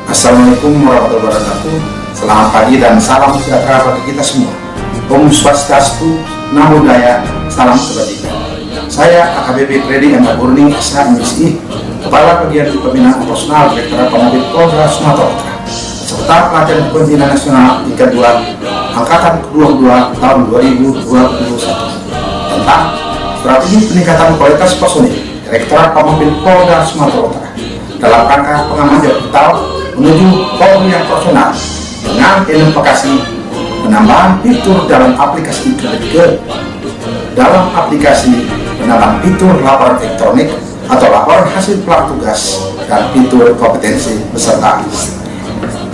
Assalamualaikum warahmatullahi wabarakatuh. Selamat pagi dan salam sejahtera bagi kita semua. Om Swastiastu, Namo Buddhaya, salam kebajikan. Saya AKBP Freddy M. Burni, SHMSI, Kepala Bagian Pembinaan Operasional Direktorat Pamabit Polda Sumatera Utara, serta Pelatihan Kepemimpinan Nasional tingkat 2 Angkatan ke-22 tahun 2021 tentang strategi peningkatan kualitas personil Direktorat Pamabit Polda Sumatera Utara dalam rangka pengamanan vital menuju Polri yang profesional dengan inovasi penambahan fitur dalam aplikasi internet dalam aplikasi penambahan fitur laporan elektronik atau laporan hasil pelak tugas dan fitur kompetensi beserta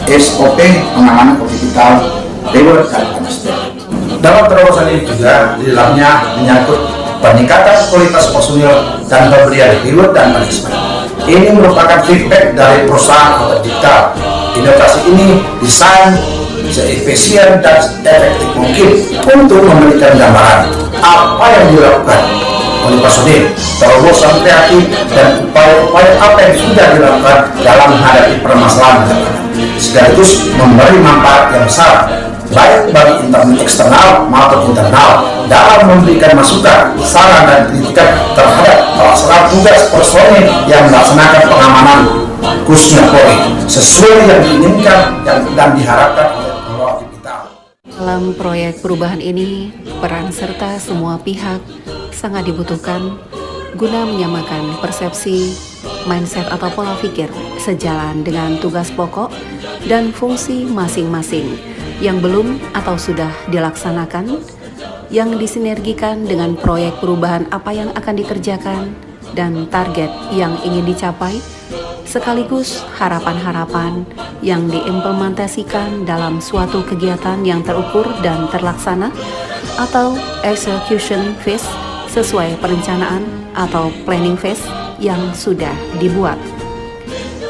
SOP pengamanan objek vital, reward dan punishment. Dalam terobosan ini juga di dalamnya menyangkut peningkatan kualitas personil dan pemberian reward dan punishment. Ini merupakan feedback dari perusahaan atau digital. Inovasi ini desain seefisien dan efektif mungkin untuk memberikan gambaran apa yang dilakukan oleh personil, terobosan kreatif dan upaya-upaya apa yang sudah dilakukan dalam menghadapi permasalahan sekaligus memberi manfaat yang besar baik bagi eksternal maupun internal dalam memberikan masukan, saran dan kritikan terhadap pelaksanaan tugas personil yang melaksanakan pengamanan khususnya Polri sesuai yang diinginkan dan diharapkan oleh pengelola vital. Dalam proyek perubahan ini, peran serta semua pihak sangat dibutuhkan guna menyamakan persepsi, mindset atau pola pikir sejalan dengan tugas pokok dan fungsi masing-masing yang belum atau sudah dilaksanakan, yang disinergikan dengan proyek perubahan apa yang akan dikerjakan dan target yang ingin dicapai, sekaligus harapan-harapan yang diimplementasikan dalam suatu kegiatan yang terukur dan terlaksana atau execution phase sesuai perencanaan atau planning phase yang sudah dibuat.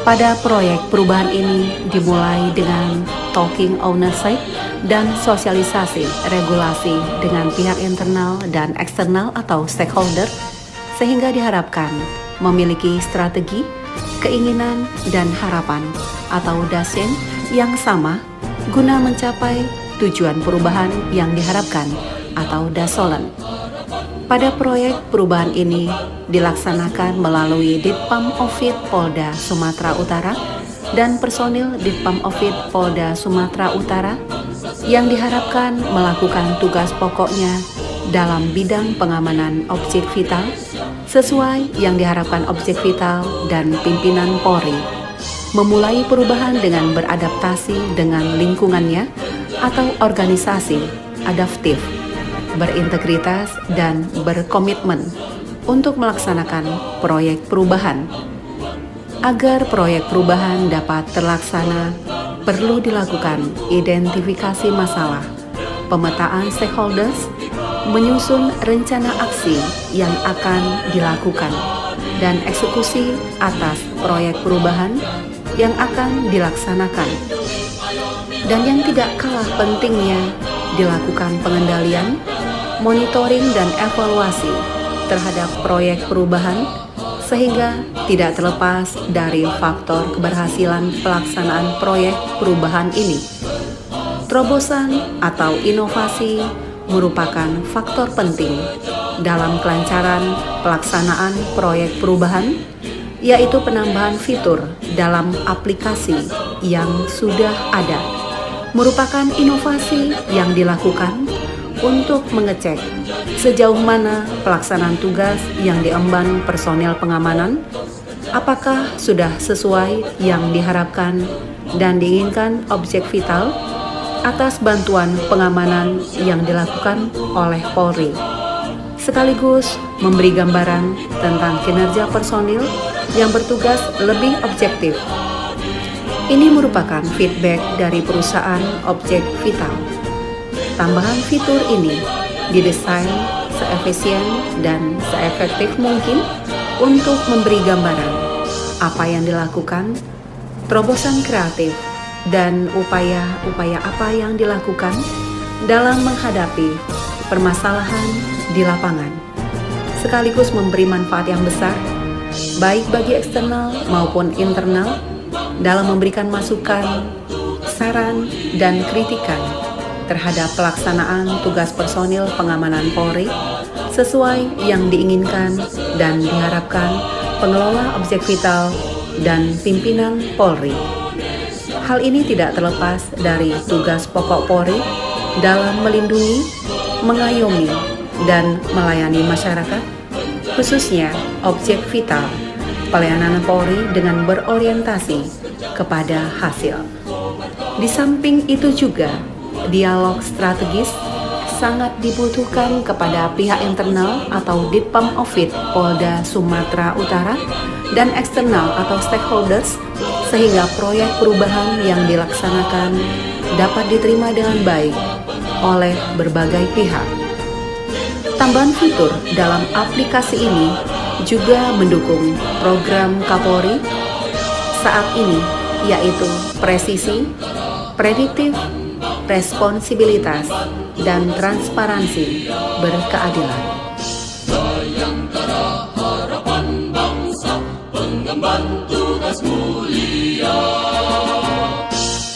Pada proyek perubahan ini dimulai dengan talking ownership dan sosialisasi regulasi dengan pihak internal dan eksternal atau stakeholder, sehingga diharapkan memiliki strategi, keinginan, dan harapan atau dasyen yang sama guna mencapai tujuan perubahan yang diharapkan atau dasolen. Pada proyek perubahan ini dilaksanakan melalui Ditpam Ovit Polda Sumatera Utara dan personil Ditpam Ovit Polda Sumatera Utara yang diharapkan melakukan tugas pokoknya dalam bidang pengamanan objek vital sesuai yang diharapkan objek vital dan pimpinan Polri, memulai perubahan dengan beradaptasi dengan lingkungannya atau organisasi adaptif, berintegritas dan berkomitmen untuk melaksanakan proyek perubahan. Agar proyek perubahan dapat terlaksana, perlu dilakukan identifikasi masalah, pemetaan stakeholders, menyusun rencana aksi yang akan dilakukan, dan eksekusi atas proyek perubahan yang akan dilaksanakan. Dan yang tidak kalah pentingnya, dilakukan pengendalian, monitoring dan evaluasi terhadap proyek perubahan sehingga tidak terlepas dari faktor keberhasilan pelaksanaan proyek perubahan ini. Terobosan atau inovasi merupakan faktor penting dalam kelancaran pelaksanaan proyek perubahan, yaitu penambahan fitur dalam aplikasi yang sudah ada. Merupakan inovasi yang dilakukan untuk mengecek sejauh mana pelaksanaan tugas yang diemban personel pengamanan, apakah sudah sesuai yang diharapkan dan diinginkan objek vital atas bantuan pengamanan yang dilakukan oleh Polri, sekaligus memberi gambaran tentang kinerja personil yang bertugas lebih objektif. Ini merupakan feedback dari perusahaan objek vital. Tambahan fitur ini didesain seefisien dan seefektif mungkin untuk memberi gambaran apa yang dilakukan, terobosan kreatif, dan upaya-upaya apa yang dilakukan dalam menghadapi permasalahan di lapangan, sekaligus memberi manfaat yang besar baik bagi eksternal maupun internal dalam memberikan masukan, saran, dan kritikan terhadap pelaksanaan tugas personil pengamanan Polri sesuai yang diinginkan dan diharapkan pengelola objek vital dan pimpinan Polri. Hal ini tidak terlepas dari tugas pokok Polri dalam melindungi, mengayomi, dan melayani masyarakat, khususnya objek vital pelayanan Polri dengan berorientasi kepada hasil. Di samping itu juga, dialog strategis sangat dibutuhkan kepada pihak internal atau Ditpam Ovit Polda Sumatera Utara dan eksternal atau stakeholders sehingga proyek perubahan yang dilaksanakan dapat diterima dengan baik oleh berbagai pihak. Tambahan fitur dalam aplikasi ini juga mendukung program Kapolri saat ini, yaitu presisi, prediktif, responsibilitas, dan transparansi berkeadilan. Bayangkara harapan bangsa, pengemban tugas mulia,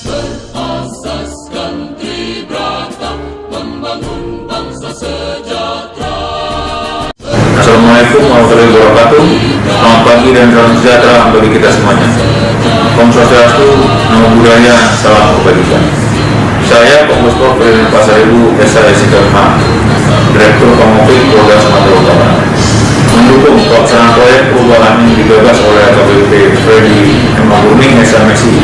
berasaskan tribrata, membangun bangsa sejahtera. Assalamualaikum warahmatullahi wabarakatuh. Selamat pagi dan salam sejahtera bagi kita semuanya. Om Swastiastu, Namo Buddhaya, salam kebajikan. Saya Kombes Pol Ferdinand Pasaribu SIKMH, Direktur Pamofik Polda Sumatera Utara, mendukung pelaksanaan proyek perubahan yang digagas oleh AKBP Freddy M. Burning SMSI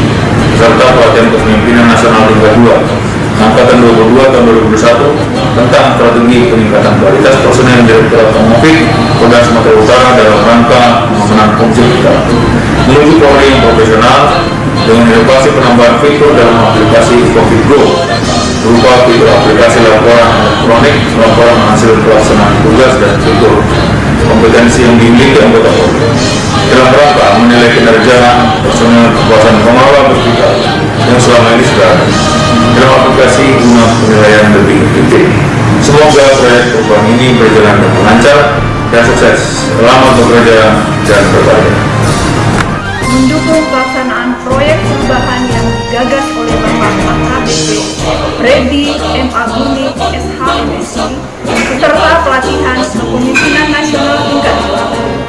beserta pelatihan kepemimpinan nasional tingkat 2 Angkatan 22 tahun 2021 tentang strategi peningkatan kualitas personel Direktorat Pamofik Polda Sumatera Utara dalam rangka pengamanan objek vital menuju Polri yang profesional dengan inovasi penambahan fitur dalam aplikasi COVID Go berupa fitur aplikasi laporan elektronik, laporan hasil pelaksanaan tugas, dan fitur kompetensi yang dimiliki anggota Polri dalam rangka menilai kinerja personel kekuasaan pengelola objek vital yang selama ini sudah ada dalam aplikasi guna penilaian lebih efektif. Semoga proyek perubahan ini berjalan dengan lancar dan sukses. Selamat bekerja dan berkarya. Mendukung pelaksanaan proyek perubahan yang digagas oleh Bapak AKBP Freddy M. Burning SHMSI beserta pelatihan kepemimpinan nasional tingkat 2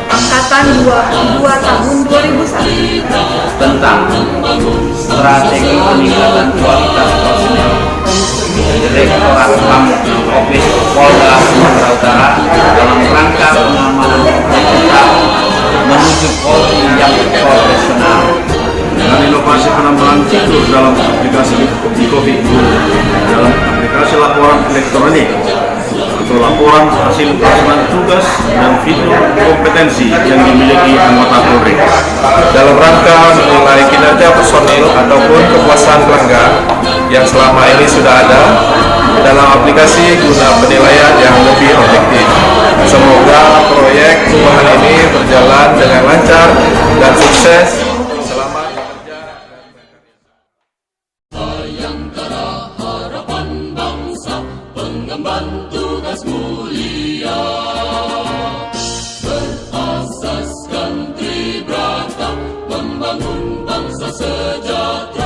Angkatan 22 tahun 2001 tentang strategi peningkatan kualitas personel Direktorat Pamofik Polda Sumatera Utara dalam rangka pengamanan objek vital menuju Polri yang profesional. Dengan inovasi penambahan fitur dalam aplikasi COVID Go dalam aplikasi laporan elektronik atau laporan hasil pelaksanaan tugas dan fitur kompetensi yang dimiliki anggota Polri dalam rangka menilai kinerja personil ataupun kepuasan pelanggan yang selama ini sudah ada dalam aplikasi guna penilaian yang lebih objektif. Semoga proyek perubahan ini berjalan dengan lancar dan sukses. Selamat bekerja dan berkarya. Bayangkara harapan bangsa, pengemban tugas mulia, berasaskan tribrata, membangun bangsa sejahtera.